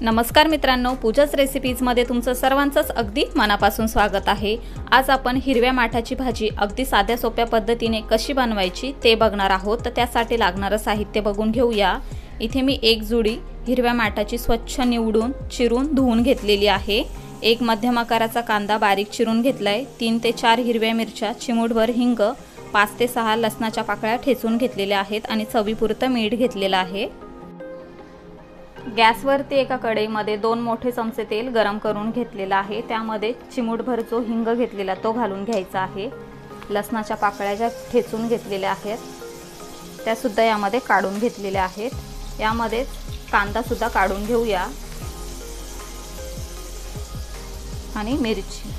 नमस्कार मित्रांनो, पूजाच रेसिपीजमध्ये तुमचं सर्वांचंच अगदी मनापासून स्वागत आहे। आज आपण हिरव्या माठाची भाजी अगदी साध्या सोप्या पद्धतीने कशी बनवायची ते बघणार आहोत। तर त्यासाठी लागणारं साहित्य बघून घेऊया। इथे मी एक जुडी हिरव्या माठाची स्वच्छ निवडून चिरून धुवून घेतलेली आहे। एक मध्यम आकाराचा कांदा बारीक चिरून घेतलाय। 3 ते 4 हिरव्या मिरच्या, चिमूटभर हिंग, 5 ते 6 लसणाच्या पाकळ्या ठेचून घेतलेल्या आहेत आणि चवीपुरतं मीठ घेतलेलं आहे। गॅसवरती एका कढईमध्ये 2 मोठे चमचे तेल गरम करून घेतलेला आहे। त्यामध्ये चिमूटभर जो हिंग घेतलेला तो घालून घ्यायचा आहे। लसणाच्या पाकळ्या ज्या ठेचून घेतलेल्या आहेत त्या सुद्धा यामध्ये काढून घेतलेल्या आहेत। यामध्ये कांदा सुद्धा काढून घेऊया आणि मिरची।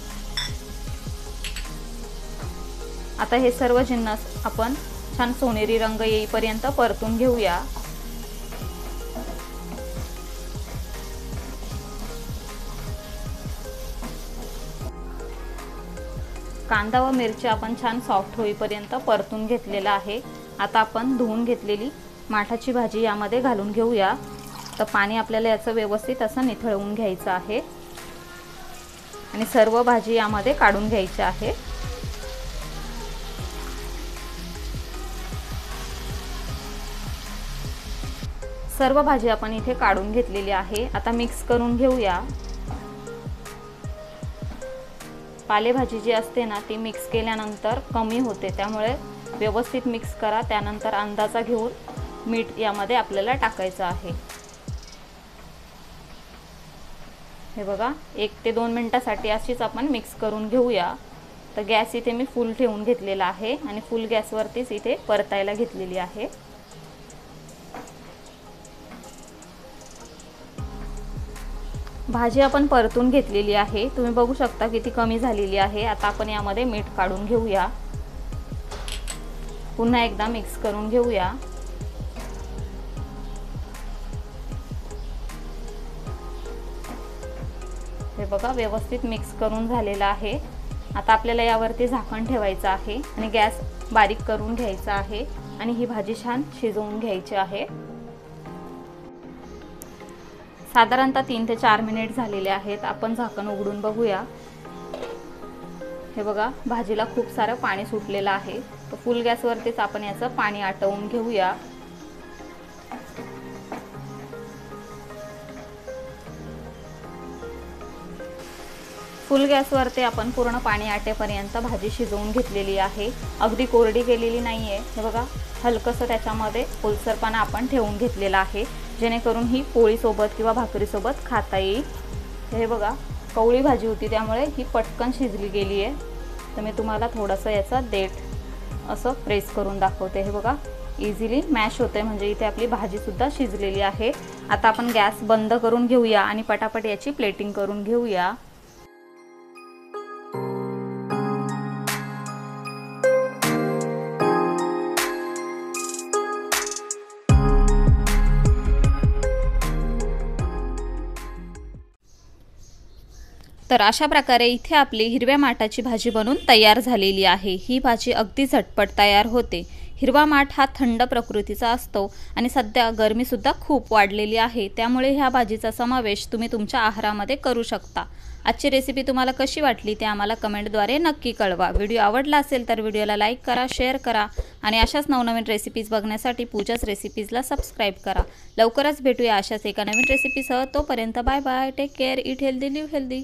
आता हे सर्व जिन्नस आपण छान सोनेरी रंग येईपर्यंत परतून घेऊया। कांदा व मिरची आपण छान सॉफ्ट होईपर्यंत परतून घेतलेला आहे। आता आपण धुवून घेतलेली माठाची भाजी यामध्ये घालून घेऊया। तर पाणी आपल्याला याचं व्यवस्थित असं निथळवून घ्यायचं आहे आणि सर्व भाजी यामध्ये काढून घ्यायची आहे। सर्व भाजी आपण इथे काढून घेतलेली आहे। आता मिक्स करून घेऊया। पालेभाजी जी असते ना ती मिक्स केल्यानंतर कमी होते, त्यामुळे व्यवस्थित मिक्स करा। त्यानंतर अंदाजा घेऊन मीठ यामध्ये आपल्याला टाकायचं आहे। हे बघा, 1 ते 2 मिनिटांसाठी अशीच आपण मिक्स करून घेऊया। तर गॅस इथे मी फुल ठेवून घेतलेला आहे आणि फुल गॅसवरतीच इथे परतायला घेतलेली आहे। भाजी आपण परतून घेतलेली आहे। तुम्ही बघू शकता किती कमी झालेली आहे। आता आपण यामध्ये मीठ काढून घेऊया। पुन्हा एकदा मिक्स करून घेऊया। हे बघा, व्यवस्थित मिक्स करून झालेला आहे। आता आपल्याला यावरती झाकण ठेवायचं आहे आणि गॅस बारीक करून घ्यायचा आहे आणि ही भाजी छान शिजवून घ्यायची आहे। साधारणतः 3 ते 4 मिनिट झालेले आहेत। आपण झाकण उघडून बघूया। हे बघा, भाजीला खूप सारं पाणी सुटलेलं आहे। तर फुल गॅसवरतीच आपण याचं पाणी आटवून घेऊया। फुल गॅसवरती आपण पूर्ण पाणी आटेपर्यंत भाजी शिजवून घेतलेली आहे। अगदी कोरडी केलेली नाहीये। हे बघा, हलकसं त्याच्यामध्ये ओलसरपणा आपण ठेवून घेतलेला आहे, जेणेकरून ही पोळी सोबत किंवा भाकरी सोबत खाता येईल। हे बघा, कवळी भाजी होती त्यामुळे ही पटकन शिजली गेली आहे। तर मी तुम्हाला थोडंसं याचा देठ असं प्रेस करून दाखवते। हे बघा, इझिली मॅश होते, म्हणजे इथे आपली भाजी सुद्धा शिजलेली आहे। आता आपण गॅस बंद करून घेऊया आणि पटापट याची प्लेटिंग करून घेऊया। तर अशा प्रकारे इथे आपली हिरव्या माठाची भाजी बनून तयार झालेली आहे। ही भाजी अगदी झटपट तयार होते। हिरवा माठ हा थंड प्रकृतीचा असतो आणि सध्या गरमी सुद्धा खूप वाढलेली आहे, त्यामुळे ह्या भाजीचा समावेश तुम्ही तुमच्या आहारामध्ये करू शकता। आजची रेसिपी तुम्हाला कशी वाटली ते आम्हाला कमेंटद्वारे नक्की कळवा। व्हिडिओ आवडला असेल तर व्हिडिओला लाईक करा, शेअर करा आणि अशाच नवनवीन रेसिपीज बघण्यासाठी पूजाच रेसिपीजला सबस्क्राईब करा। लवकरच भेटूया अशाच एका नवीन रेसिपीसह। तोपर्यंत bye bye, take care, eat healthy, live healthy.